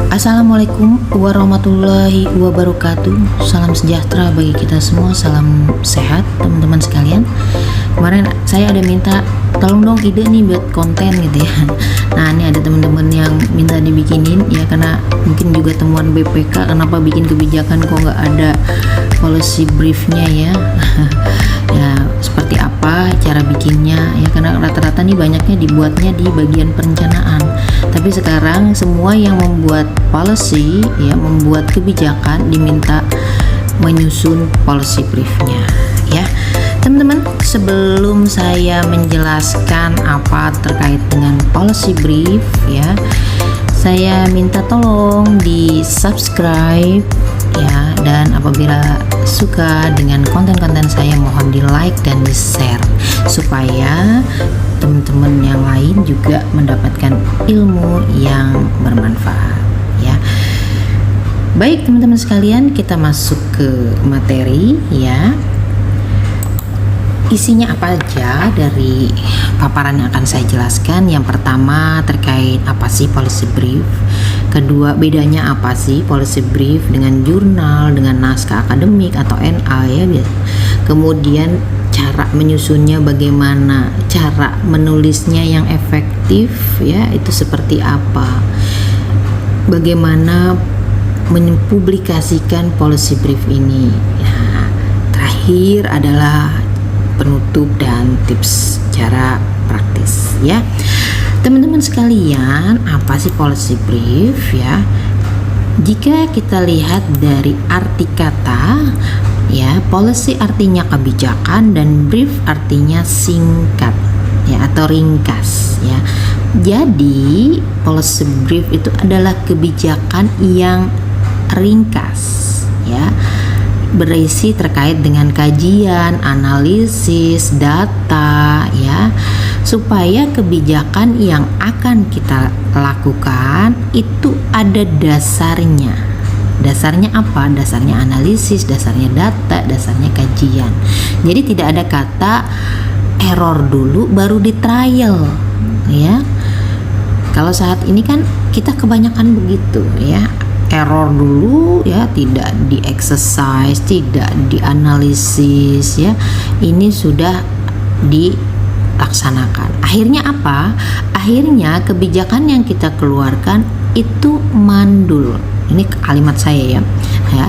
Assalamualaikum warahmatullahi wabarakatuh. Salam sejahtera bagi kita semua. Salam sehat teman-teman sekalian. Kemarin saya ada minta tolong dong ide nih buat konten gitu ya. Nah ini ada teman-teman yang minta dibikinin ya, karena mungkin juga temuan BPK, kenapa bikin kebijakan kok nggak ada policy briefnya ya. Ya seperti apa cara bikinnya ya, karena rata-rata nih banyaknya dibuatnya di bagian perencanaan. Tapi sekarang semua yang membuat policy ya, membuat kebijakan diminta menyusun policy briefnya ya. Teman-teman, sebelum saya menjelaskan apa terkait dengan policy brief ya, saya minta tolong di subscribe ya, dan apabila suka dengan konten-konten saya mohon di like dan di share supaya teman-teman yang lain juga mendapatkan ilmu yang bermanfaat ya. Baik teman-teman sekalian, kita masuk ke materi ya. Isinya apa aja dari paparan yang akan saya jelaskan. Yang pertama terkait apa sih policy brief. Kedua, bedanya apa sih policy brief dengan jurnal, dengan naskah akademik atau NA ya. Kemudian cara menyusunnya bagaimana, cara menulisnya yang efektif ya, itu seperti apa. Bagaimana mempublikasikan policy brief ini. Nah, terakhir adalah penutup dan tips cara praktis ya. Teman-teman sekalian, apa sih policy brief ya? Jika kita lihat dari arti kata ya, policy artinya kebijakan dan brief artinya singkat ya atau ringkas ya. Jadi policy brief itu adalah kebijakan yang ringkas ya, berisi terkait dengan kajian, analisis, data ya, supaya kebijakan yang akan kita lakukan itu ada dasarnya. Dasarnya apa? Dasarnya analisis, dasarnya data, dasarnya kajian. Jadi tidak ada kata error dulu baru di trial ya. Kalau saat ini kan kita kebanyakan begitu ya. Error dulu ya, tidak di exercise, tidak dianalisis ya, ini sudah dilaksanakan. Akhirnya apa? Akhirnya kebijakan yang kita keluarkan itu mandul. Ini kalimat saya ya,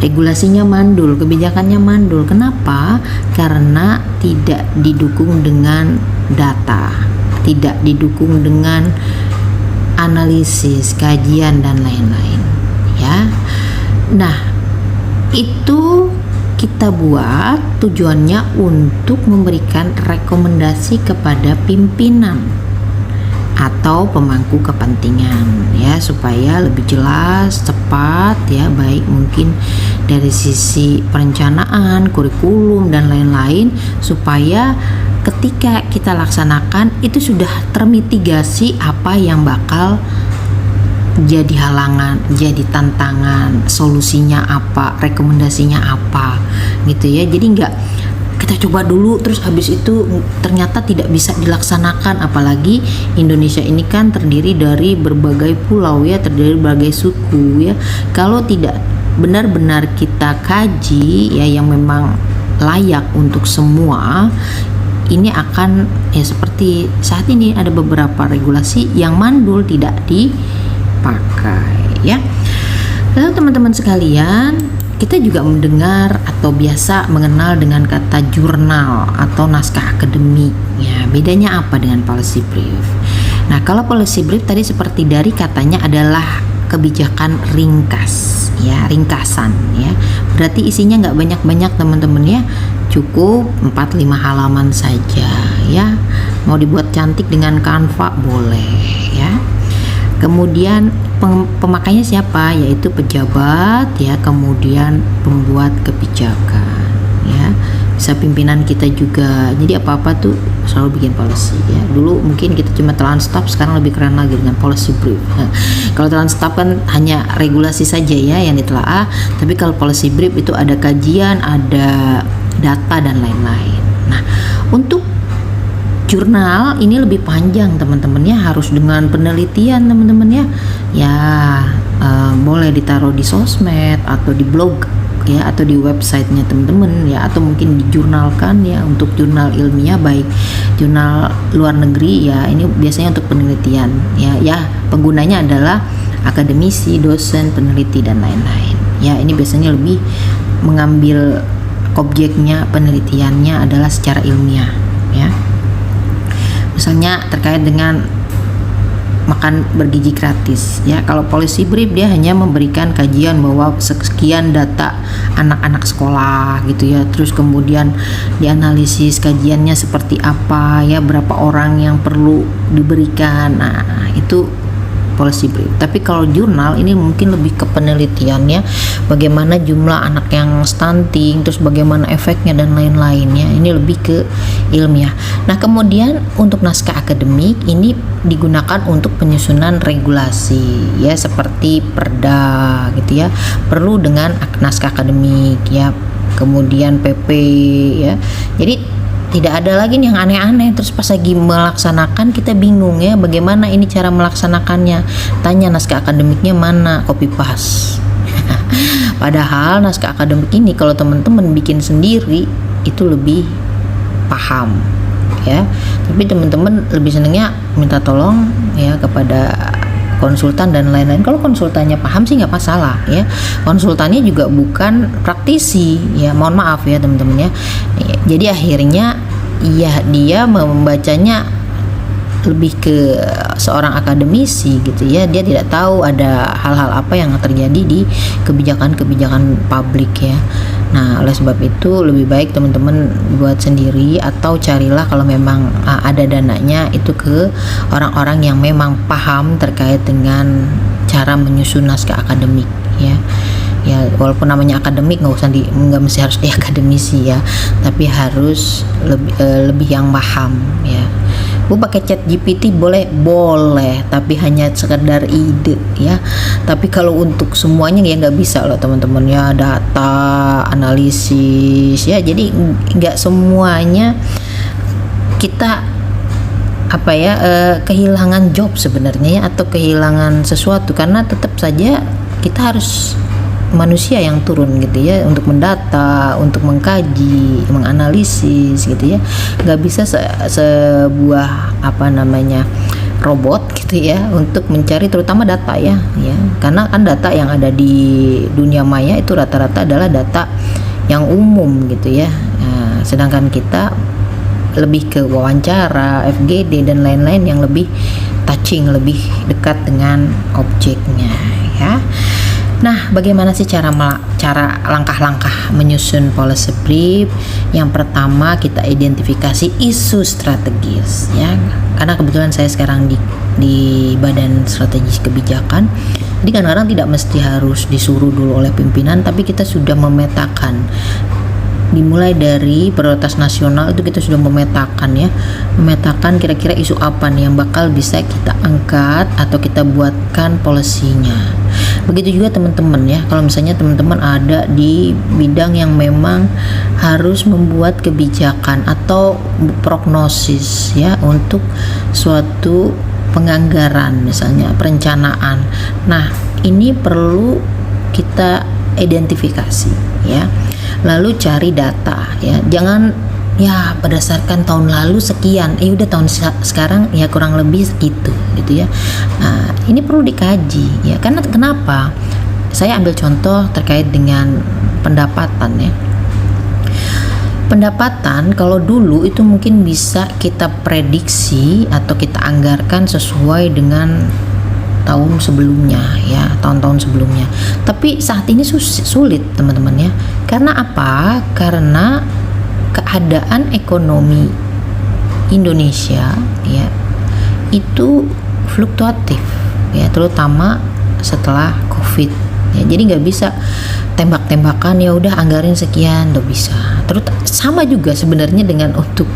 regulasinya mandul, kebijakannya mandul. Kenapa? Karena tidak didukung dengan data, tidak didukung dengan analisis, kajian dan lain-lain ya. Nah, itu kita buat tujuannya untuk memberikan rekomendasi kepada pimpinan atau pemangku kepentingan ya, supaya lebih jelas, cepat ya, baik mungkin dari sisi perencanaan, kurikulum dan lain-lain, supaya ketika kita laksanakan itu sudah termitigasi apa yang bakal jadi halangan, jadi tantangan, solusinya apa, rekomendasinya apa gitu ya. Jadi nggak kita coba dulu terus habis itu ternyata tidak bisa dilaksanakan. Apalagi Indonesia ini kan terdiri dari berbagai pulau ya, terdiri dari berbagai suku ya. Kalau tidak benar-benar kita kaji ya yang memang layak untuk semua, ini akan ya seperti saat ini ada beberapa regulasi yang mandul, tidak dipakai ya. Lalu teman-teman sekalian, kita juga mendengar atau biasa mengenal dengan kata jurnal atau naskah akademik ya. Bedanya apa dengan policy brief? Nah, kalau policy brief tadi seperti dari katanya adalah kebijakan ringkas ya, ringkasan ya. Berarti isinya nggak banyak-banyak teman-teman ya, cukup 4-5 halaman saja ya. Mau dibuat cantik dengan Canva boleh ya. Kemudian pemakainya siapa? Yaitu pejabat ya, kemudian pembuat kebijakan ya, bisa pimpinan kita juga. Jadi apa-apa tuh selalu bikin policy ya. Dulu mungkin kita cuma telan stop, sekarang lebih keren lagi dengan policy brief. Nah, kalau telan stop kan hanya regulasi saja ya yang ditelaah, tapi kalau policy brief itu ada kajian, ada data dan lain-lain. Nah, untuk Jurnal ini lebih panjang teman-teman ya, harus dengan penelitian teman-teman ya. Ya, boleh ditaruh di sosmed atau di blog ya, atau di websitenya teman-teman ya, atau mungkin dijurnalkan ya, untuk jurnal ilmiah, baik jurnal luar negeri ya. Ini biasanya untuk penelitian ya, penggunanya adalah akademisi, dosen, peneliti dan lain-lain ya. Ini biasanya lebih mengambil objeknya, penelitiannya adalah secara ilmiah ya. Misalnya terkait dengan makan bergizi gratis ya. Kalau policy brief dia hanya memberikan kajian bahwa sekian data anak-anak sekolah gitu ya, terus kemudian dianalisis kajiannya seperti apa ya, berapa orang yang perlu diberikan. Nah, itu policy brief. Tapi kalau jurnal ini mungkin lebih ke penelitiannya, bagaimana jumlah anak yang stunting, terus bagaimana efeknya dan lain-lainnya. Ini lebih ke ilmiah. Nah, kemudian untuk naskah akademik ini digunakan untuk penyusunan regulasi ya, seperti perda gitu ya, perlu dengan naskah akademik ya, kemudian PP ya. Jadi tidak ada lagi yang aneh-aneh, terus pas lagi melaksanakan kita bingung ya, bagaimana ini cara melaksanakannya, tanya naskah akademiknya mana, copy paste. Padahal naskah akademik ini kalau teman-teman bikin sendiri itu lebih paham ya, tapi teman-teman lebih senangnya minta tolong ya kepada konsultan dan lain-lain. Kalau konsultannya paham sih nggak masalah ya, konsultannya juga bukan praktisi ya, mohon maaf ya teman-teman ya. Jadi akhirnya ya dia membacanya lebih ke seorang akademisi gitu ya, dia tidak tahu ada hal-hal apa yang terjadi di kebijakan-kebijakan publik ya. Nah, oleh sebab itu lebih baik teman-teman buat sendiri, atau carilah kalau memang ada dananya itu ke orang-orang yang memang paham terkait dengan cara menyusun naskah akademik ya. Ya, walaupun namanya akademik nggak mesti harus di akademisi ya, tapi harus lebih yang paham ya. Bu pakai chat GPT boleh, tapi hanya sekedar ide ya. Tapi kalau untuk semuanya ya nggak bisa loh teman-teman ya, data analisis ya. Jadi nggak semuanya kita kehilangan job sebenarnya ya, atau kehilangan sesuatu, karena tetap saja kita harus manusia yang turun gitu ya, untuk mendata, untuk mengkaji, menganalisis gitu ya. Nggak bisa sebuah robot gitu ya untuk mencari terutama data ya, karena kan data yang ada di dunia maya itu rata-rata adalah data yang umum gitu ya. Nah, sedangkan kita lebih ke wawancara, FGD dan lain-lain yang lebih touching, lebih dekat dengan objeknya ya. Nah, bagaimana sih cara langkah-langkah menyusun policy brief? Yang pertama, kita identifikasi isu strategis ya. Karena kebetulan saya sekarang di Badan Strategi Kebijakan. Jadi kadang-kadang tidak mesti harus disuruh dulu oleh pimpinan, tapi kita sudah memetakan. Dimulai dari prioritas nasional itu kita sudah memetakan kira-kira isu apa nih yang bakal bisa kita angkat atau kita buatkan polisinya. Begitu juga teman-teman ya, kalau misalnya teman-teman ada di bidang yang memang harus membuat kebijakan atau prognosis ya untuk suatu penganggaran, misalnya perencanaan. Nah, ini perlu kita identifikasi ya. Lalu cari data ya, jangan ya berdasarkan tahun lalu sekian, udah tahun sekarang ya kurang lebih segitu gitu ya. Nah, ini perlu dikaji ya, karena kenapa? Saya ambil contoh terkait dengan pendapatan ya. Pendapatan kalau dulu itu mungkin bisa kita prediksi atau kita anggarkan sesuai dengan tahun sebelumnya ya, tahun-tahun sebelumnya. Tapi saat ini sulit teman-teman ya. Karena apa? Karena keadaan ekonomi Indonesia ya itu fluktuatif ya, terutama setelah COVID ya. Jadi nggak bisa tembak-tembakan ya udah anggarin sekian, nggak bisa. Terus sama juga sebenarnya dengan untuk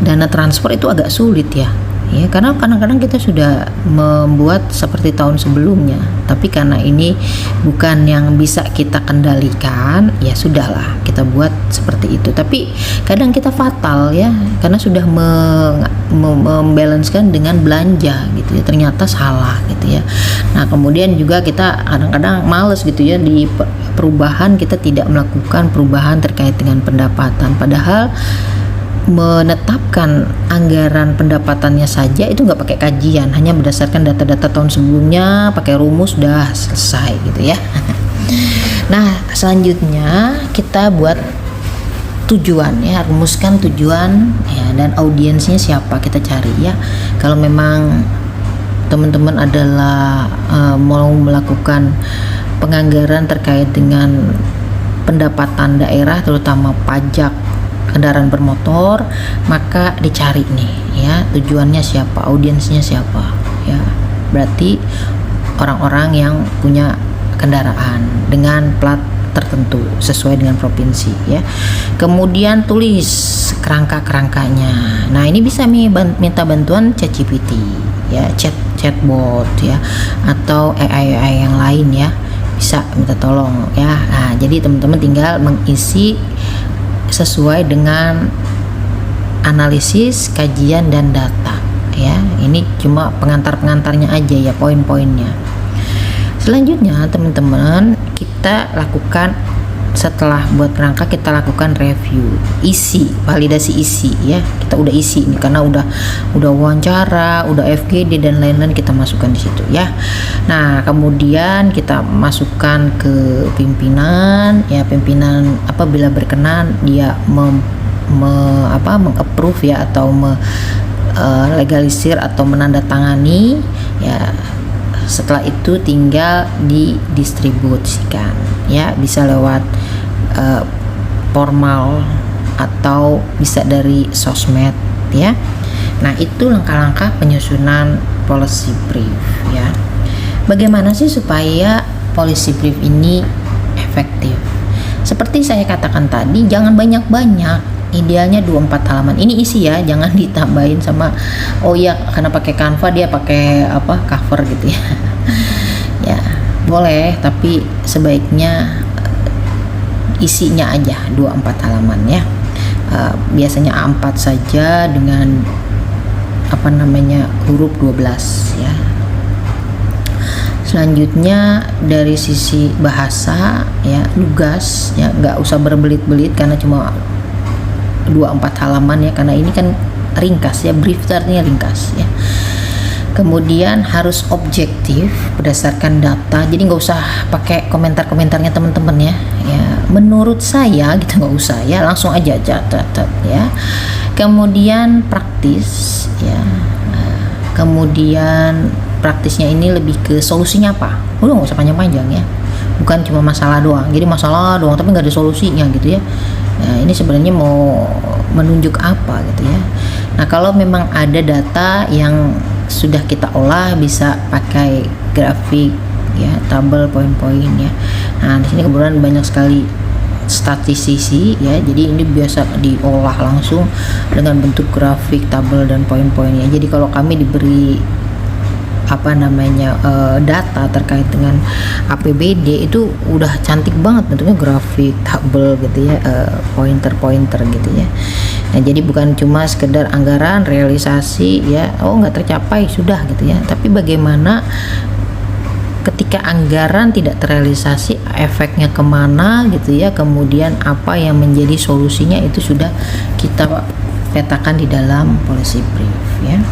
dana transport itu agak sulit ya. ya, karena kadang-kadang kita sudah membuat seperti tahun sebelumnya, tapi karena ini bukan yang bisa kita kendalikan, ya sudahlah kita buat seperti itu. Tapi kadang kita fatal ya, karena sudah membalancekan dengan belanja gitu ya, ternyata salah gitu ya. Nah kemudian juga kita kadang-kadang males gitu ya, di perubahan kita tidak melakukan perubahan terkait dengan pendapatan, padahal menetapkan anggaran pendapatannya saja itu nggak pakai kajian, hanya berdasarkan data-data tahun sebelumnya, pakai rumus udah selesai gitu ya. Nah selanjutnya kita buat tujuan ya, rumuskan tujuan ya, dan audiensnya siapa kita cari ya. Kalau memang teman-teman adalah mau melakukan penganggaran terkait dengan pendapatan daerah, terutama pajak kendaraan bermotor, maka dicari nih ya, tujuannya siapa, audiensnya siapa ya. Berarti orang-orang yang punya kendaraan dengan plat tertentu sesuai dengan provinsi ya. Kemudian tulis kerangka-kerangkanya. Nah ini bisa minta bantuan ChatGPT ya, chatbot ya, atau AI yang lain ya, bisa minta tolong ya. Nah jadi teman-teman tinggal mengisi sesuai dengan analisis, kajian, dan data ya. Ini cuma pengantar-pengantarnya aja ya, poin-poinnya. Selanjutnya teman-teman, kita lakukan, setelah buat kerangka kita lakukan review, isi, validasi isi ya. Kita udah isi ini karena udah wawancara, udah FGD dan lain-lain, kita masukkan di situ ya. Nah kemudian kita masukkan ke pimpinan ya, pimpinan apabila berkenan dia meng-approve ya, atau legalisir atau menandatangani ya. Setelah itu tinggal didistribusikan ya, bisa lewat formal atau bisa dari sosmed ya. Nah itu langkah-langkah penyusunan policy brief ya. Bagaimana sih supaya policy brief ini efektif? Seperti saya katakan tadi, jangan banyak-banyak, idealnya 24 halaman. Ini isi ya, jangan ditambahin sama oh ya karena pakai Canva dia pakai cover gitu ya. Ya boleh, tapi sebaiknya isinya aja 24 halaman ya. Biasanya A4 saja dengan huruf 12 ya. Selanjutnya dari sisi bahasa ya, lugas ya, nggak usah berbelit-belit karena cuma 24 halaman ya, karena ini kan ringkas ya, brief artinya ringkas ya. Kemudian harus objektif berdasarkan data, jadi nggak usah pakai komentar-komentarnya teman-teman ya. Menurut saya gitu, nggak usah ya, langsung aja catat ya. Kemudian praktis ya. Kemudian praktisnya ini lebih ke solusinya apa, udah nggak usah panjang-panjang ya, bukan cuma masalah doang, jadi masalah doang tapi nggak ada solusinya gitu ya. Nah, ini sebenarnya mau menunjuk apa gitu ya. Nah kalau memang ada data yang sudah kita olah, bisa pakai grafik ya, tabel, poin-poin ya. Nah di sini kebetulan banyak sekali statistisi ya, jadi ini biasa diolah langsung dengan bentuk grafik, tabel, dan poin-poinnya. Jadi kalau kami diberi data terkait dengan APBD itu udah cantik banget bentuknya, grafik, tabel gitu ya, pointer gitu ya. Nah jadi bukan cuma sekedar anggaran realisasi ya, nggak tercapai sudah gitu ya, tapi bagaimana ketika anggaran tidak terrealisasi, efeknya kemana gitu ya, kemudian apa yang menjadi solusinya, itu sudah kita petakan di dalam policy brief ya.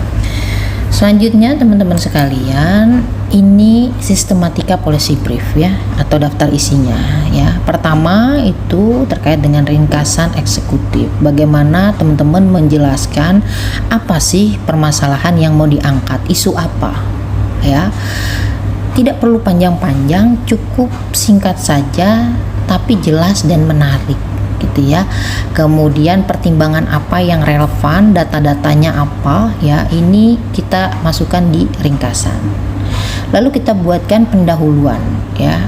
Selanjutnya teman-teman sekalian, ini sistematika policy brief ya, atau daftar isinya ya. Pertama itu terkait dengan ringkasan eksekutif. Bagaimana teman-teman menjelaskan apa sih permasalahan yang mau diangkat, isu apa ya. Tidak perlu panjang-panjang, cukup singkat saja tapi jelas dan menarik gitu ya. Kemudian pertimbangan apa yang relevan, data-datanya apa ya, ini kita masukkan di ringkasan. Lalu kita buatkan pendahuluan ya,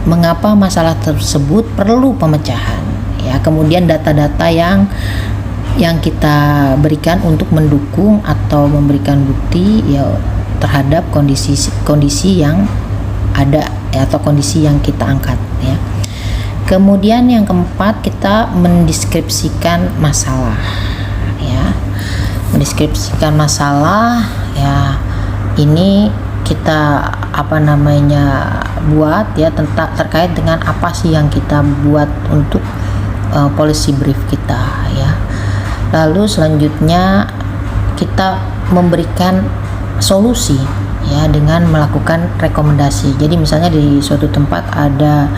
mengapa masalah tersebut perlu pemecahan ya. Kemudian data-data yang yang kita berikan untuk mendukung atau memberikan bukti ya terhadap kondisi yang ada ya, atau kondisi yang kita angkat ya. Kemudian yang keempat, kita mendeskripsikan masalah ya. Mendeskripsikan masalah ya, ini kita buat ya terkait dengan apa sih yang kita buat untuk policy brief kita ya. Lalu selanjutnya kita memberikan solusi ya dengan melakukan rekomendasi. Jadi misalnya di suatu tempat ada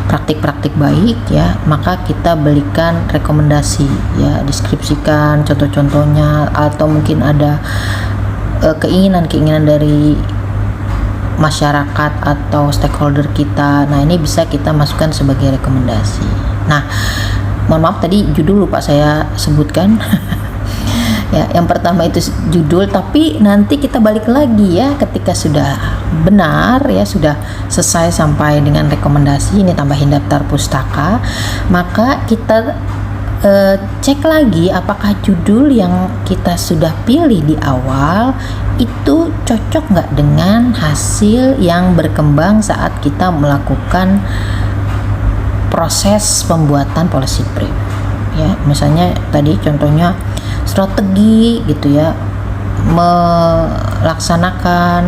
praktik-praktik baik ya, maka kita berikan rekomendasi ya, deskripsikan contoh-contohnya, atau mungkin ada keinginan-keinginan dari masyarakat atau stakeholder kita. Nah, ini bisa kita masukkan sebagai rekomendasi. Nah, mohon maaf tadi judul lupa saya sebutkan. Ya, yang pertama itu judul, tapi nanti kita balik lagi ya ketika sudah benar ya, sudah selesai sampai dengan rekomendasi, ini tambahin daftar pustaka, maka kita cek lagi apakah judul yang kita sudah pilih di awal itu cocok nggak dengan hasil yang berkembang saat kita melakukan proses pembuatan policy brief ya. Misalnya tadi contohnya strategi gitu ya, melaksanakan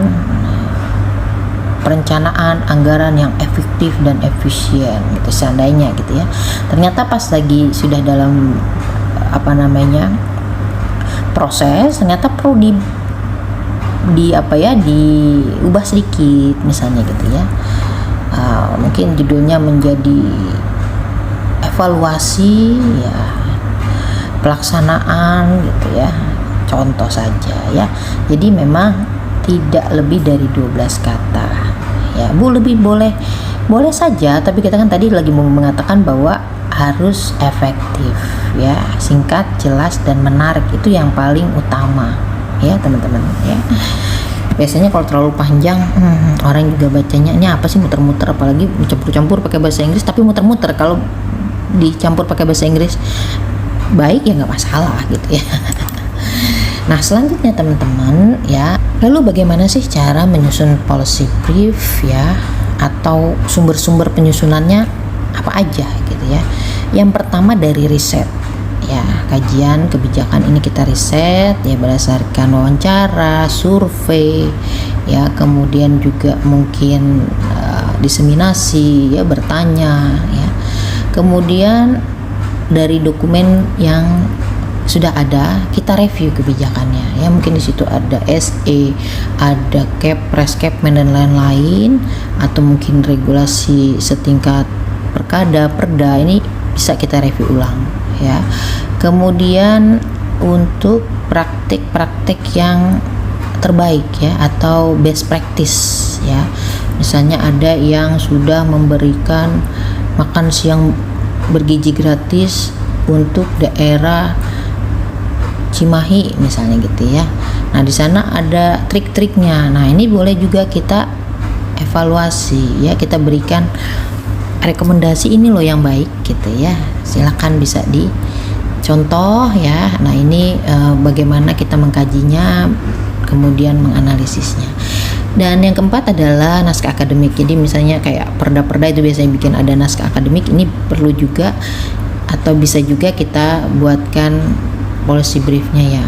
perencanaan anggaran yang efektif dan efisien gitu, seandainya gitu ya. Ternyata pas lagi sudah dalam proses, ternyata perlu diubah sedikit misalnya gitu ya. Mungkin judulnya menjadi evaluasi ya pelaksanaan gitu ya, contoh saja ya. Jadi memang tidak lebih dari 12 kata ya. Boleh saja, tapi kita kan tadi lagi mau mengatakan bahwa harus efektif ya, singkat, jelas, dan menarik. Itu yang paling utama ya teman-teman ya. Biasanya kalau terlalu panjang orang juga bacanya ini apa sih, muter-muter, apalagi campur-campur pakai bahasa Inggris, tapi muter-muter. Kalau dicampur pakai bahasa Inggris baik ya nggak masalah gitu ya. Nah, selanjutnya teman-teman ya, lalu bagaimana sih cara menyusun policy brief ya, atau sumber-sumber penyusunannya apa aja gitu ya. Yang pertama dari riset ya, kajian kebijakan ini kita riset ya berdasarkan wawancara, survei ya, kemudian juga mungkin diseminasi ya, bertanya ya. Kemudian dari dokumen yang sudah ada kita review kebijakannya ya, mungkin di situ ada SE, ada Kepres, Kepmen, dan lain-lain, atau mungkin regulasi setingkat perkada, perda, ini bisa kita review ulang ya. Kemudian untuk praktik-praktik yang terbaik ya, atau best practice ya, misalnya ada yang sudah memberikan makan siang bergizi gratis untuk daerah Cimahi misalnya gitu ya. Nah, di sana ada trik-triknya. Nah, ini boleh juga kita evaluasi ya, kita berikan rekomendasi, ini loh yang baik gitu ya. Silakan bisa dicontoh ya. Nah, ini bagaimana kita mengkajinya, kemudian menganalisisnya. Dan yang keempat adalah naskah akademik. Jadi misalnya kayak perda-perda itu biasanya bikin ada naskah akademik, ini perlu juga atau bisa juga kita buatkan policy briefnya ya.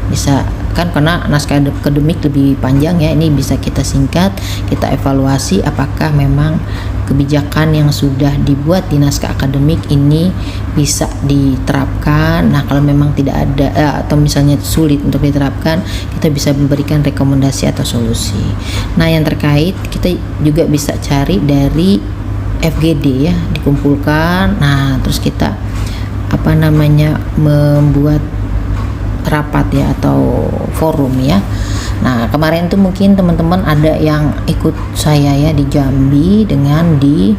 Bisa kan, karena naskah akademik lebih panjang ya, ini bisa kita singkat, kita evaluasi apakah memang kebijakan yang sudah dibuat di naskah akademik ini bisa diterapkan. Nah, kalau memang tidak ada atau misalnya sulit untuk diterapkan, kita bisa memberikan rekomendasi atau solusi. Nah, yang terkait kita juga bisa cari dari FGD ya, dikumpulkan. Nah, terus kita membuat rapat ya, atau forum ya. Nah, kemarin tuh mungkin teman-teman ada yang ikut saya ya di Jambi dengan di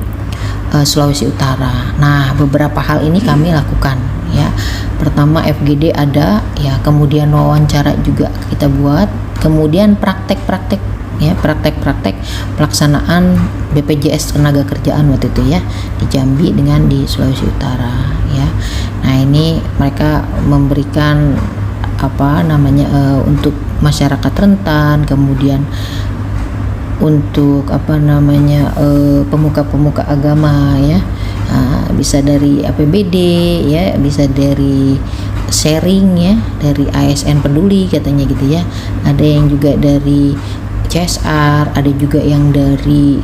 Sulawesi Utara. Nah, beberapa hal ini kami lakukan ya. Pertama FGD ada ya, kemudian wawancara juga kita buat, kemudian praktek-praktek ya, praktek-praktek pelaksanaan BPJS tenaga kerjaan waktu itu ya di Jambi dengan di Sulawesi Utara ya. Nah, ini mereka memberikan untuk masyarakat rentan, kemudian untuk pemuka-pemuka agama ya. Bisa dari APBD ya, bisa dari sharing ya, dari ASN peduli katanya gitu ya. Ada yang juga dari CSR, ada juga yang dari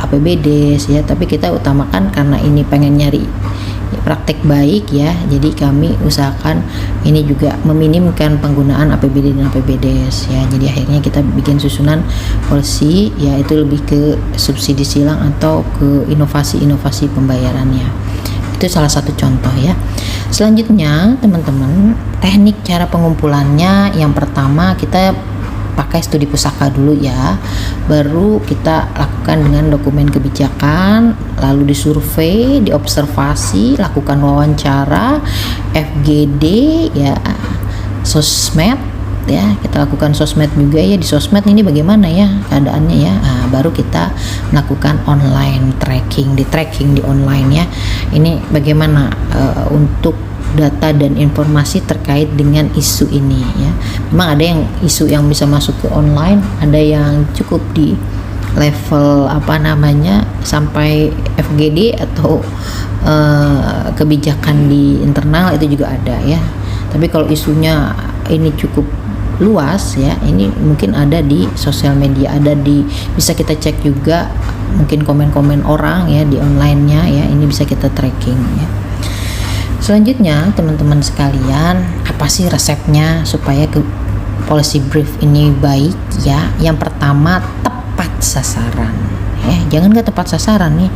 APBD ya, tapi kita utamakan karena ini pengen nyari praktek baik ya, jadi kami usahakan ini juga meminimkan penggunaan APBD dan APBDes ya. Jadi akhirnya kita bikin susunan policy ya, itu lebih ke subsidi silang atau ke inovasi-inovasi pembayarannya. Itu salah satu contoh ya. Selanjutnya teman-teman, teknik cara pengumpulannya, yang pertama kita pakai studi pusaka dulu ya, baru kita lakukan dengan dokumen kebijakan, lalu disurvei, diobservasi, lakukan wawancara, FGD ya, sosmed ya, kita lakukan sosmed juga ya. Di sosmed ini bagaimana ya keadaannya ya, baru kita melakukan online tracking, di online ya, ini bagaimana untuk data dan informasi terkait dengan isu ini ya. Memang ada yang isu yang bisa masuk ke online, ada yang cukup di level sampai FGD atau kebijakan di internal, itu juga ada ya. Tapi kalau isunya ini cukup luas ya, ini mungkin ada di sosial media, bisa kita cek juga mungkin komen-komen orang ya di online-nya ya, ini bisa kita tracking ya. Selanjutnya teman-teman sekalian, apa sih resepnya supaya policy brief ini baik ya? Yang pertama, tepat sasaran ya, jangan nggak tepat sasaran nih.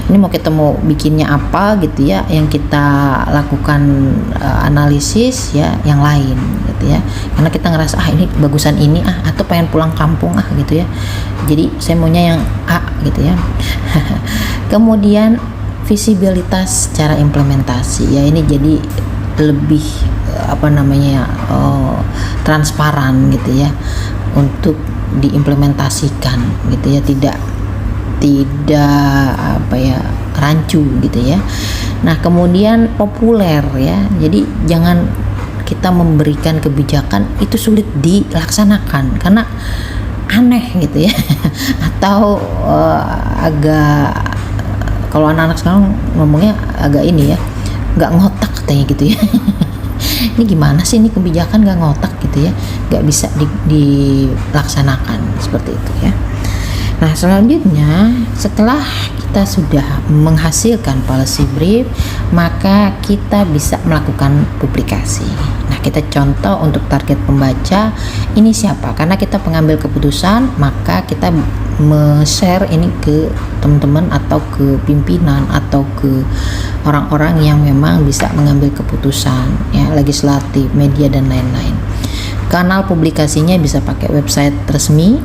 Ini kita mau bikinnya apa gitu ya, yang kita lakukan analisis ya yang lain gitu ya, karena kita ngerasa ini bagusan ini atau pengen pulang kampung gitu ya, jadi saya maunya yang A gitu ya. Kemudian visibilitas cara implementasi ya, ini jadi lebih transparan gitu ya untuk diimplementasikan gitu ya, tidak rancu gitu ya. Nah, kemudian populer ya, jadi jangan kita memberikan kebijakan itu sulit dilaksanakan karena aneh gitu ya atau agak, kalau anak-anak sekarang ngomongnya agak ini ya, nggak ngotak katanya gitu ya. Ini gimana sih ini kebijakan nggak ngotak gitu ya, nggak bisa dilaksanakan seperti itu ya. Nah, selanjutnya setelah kita sudah menghasilkan policy brief, maka kita bisa melakukan publikasi. Nah, kita contoh untuk target pembaca ini siapa? Karena kita pengambil keputusan, maka kita share ini ke teman-teman atau ke pimpinan atau ke orang-orang yang memang bisa mengambil keputusan ya, legislatif, media dan lain-lain. Kanal publikasinya bisa pakai website resmi,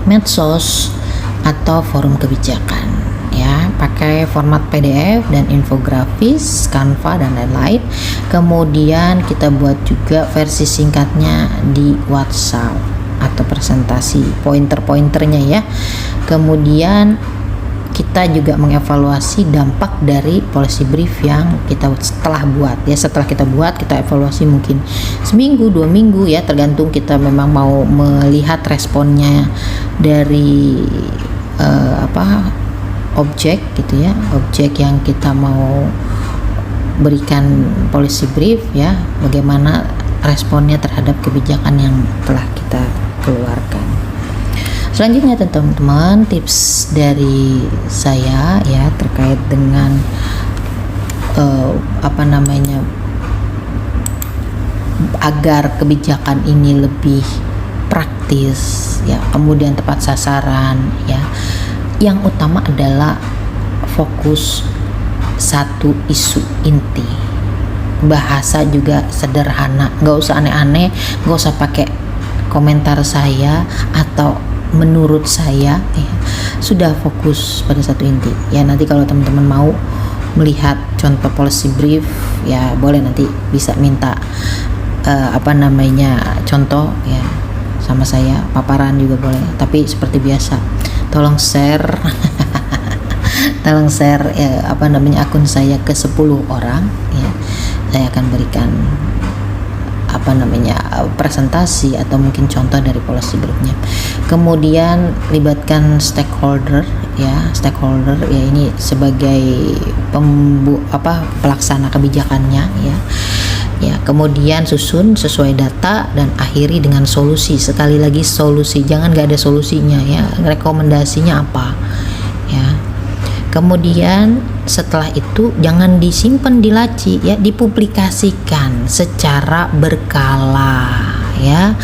medsos, atau forum kebijakan ya, pakai format PDF dan infografis, Canva dan lain-lain. Kemudian kita buat juga versi singkatnya di WhatsApp atau presentasi pointer-pointernya ya. Kemudian kita juga mengevaluasi dampak dari policy brief yang kita setelah buat ya. Setelah kita buat, kita evaluasi mungkin seminggu, 2 minggu ya, tergantung kita memang mau melihat responnya dari objek gitu ya, objek yang kita mau berikan policy brief ya, bagaimana responnya terhadap kebijakan yang telah kita keluarkan. Selanjutnya teman-teman, tips dari saya ya terkait dengan agar kebijakan ini lebih praktis ya, kemudian tepat sasaran ya. Yang utama adalah fokus satu isu inti, bahasa juga sederhana, nggak usah aneh-aneh, nggak usah pakai komentar saya atau menurut saya ya, sudah fokus pada satu inti ya. Nanti kalau teman-teman mau melihat contoh policy brief ya, boleh nanti bisa minta contoh ya sama saya, paparan juga boleh, tapi seperti biasa tolong share tolong share akun saya ke 10 orang ya. Saya akan berikan presentasi atau mungkin contoh dari policy briefnya. Kemudian libatkan stakeholder ya ini sebagai pelaksana kebijakannya ya. Kemudian susun sesuai data dan akhiri dengan solusi. Sekali lagi solusi, jangan nggak ada solusinya ya. Rekomendasinya apa ya. Kemudian setelah itu jangan disimpan di laci ya, dipublikasikan secara berkala ya.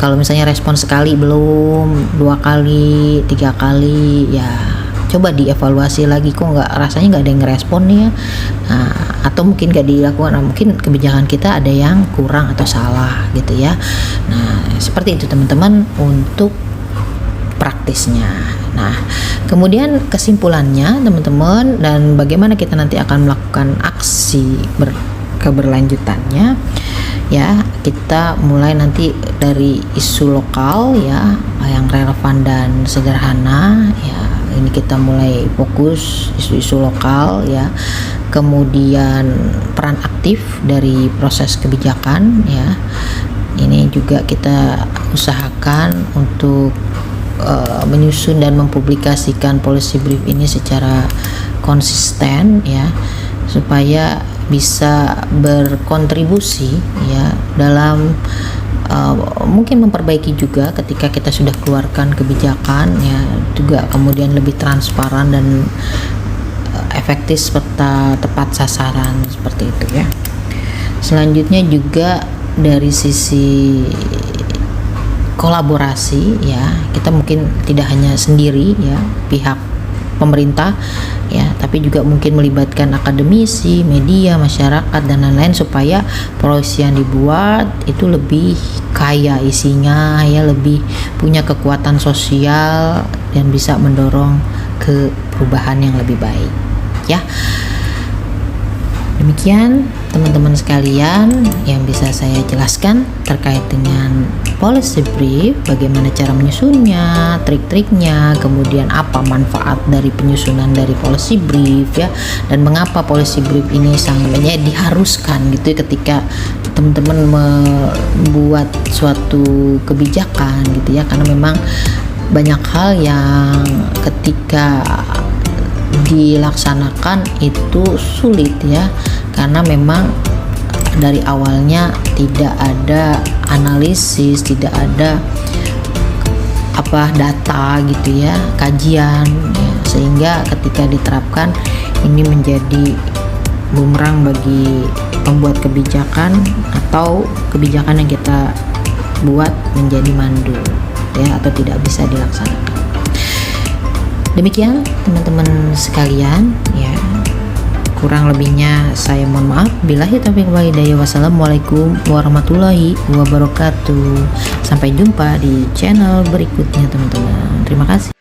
Kalau misalnya respon sekali belum, 2 kali, 3 kali ya, coba dievaluasi lagi, kok rasanya nggak ada yang ngerespon ya. Nah, atau mungkin nggak dilakukan, mungkin kebijakan kita ada yang kurang atau salah gitu ya. Nah, seperti itu teman-teman untuk praktisnya. Nah, kemudian kesimpulannya teman-teman, dan bagaimana kita nanti akan melakukan aksi keberlanjutannya ya. Kita mulai nanti dari isu lokal ya, yang relevan dan sederhana ya. Ini kita mulai fokus isu-isu lokal ya. Kemudian peran aktif dari proses kebijakan ya. Ini juga kita usahakan untuk menyusun dan mempublikasikan policy brief ini secara konsisten ya, supaya bisa berkontribusi ya dalam mungkin memperbaiki juga ketika kita sudah keluarkan kebijakan ya, juga kemudian lebih transparan dan efektif serta tepat sasaran seperti itu ya. Selanjutnya juga dari sisi kolaborasi ya, kita mungkin tidak hanya sendiri ya, pihak pemerintah ya, tapi juga mungkin melibatkan akademisi, media, masyarakat dan lain-lain, supaya policy yang dibuat itu lebih kaya isinya ya, lebih punya kekuatan sosial dan bisa mendorong ke perubahan yang lebih baik ya. Demikian teman-teman sekalian yang bisa saya jelaskan terkait dengan policy brief, bagaimana cara menyusunnya, trik-triknya, kemudian apa manfaat dari penyusunan dari policy brief ya, dan mengapa policy brief ini sangat diharuskan gitu ya, ketika teman-teman membuat suatu kebijakan gitu ya, karena memang banyak hal yang ketika dilaksanakan itu sulit ya, karena memang dari awalnya tidak ada analisis, tidak ada data gitu ya, kajian ya, sehingga ketika diterapkan ini menjadi bumerang bagi pembuat kebijakan, atau kebijakan yang kita buat menjadi mandul ya, atau tidak bisa dilaksanakan. Demikian teman-teman sekalian ya, kurang lebihnya saya mohon maaf. Billahi taufiq wal hidayah. Wassalamualaikum warahmatullahi wabarakatuh. Sampai jumpa di channel berikutnya teman-teman. Terima kasih.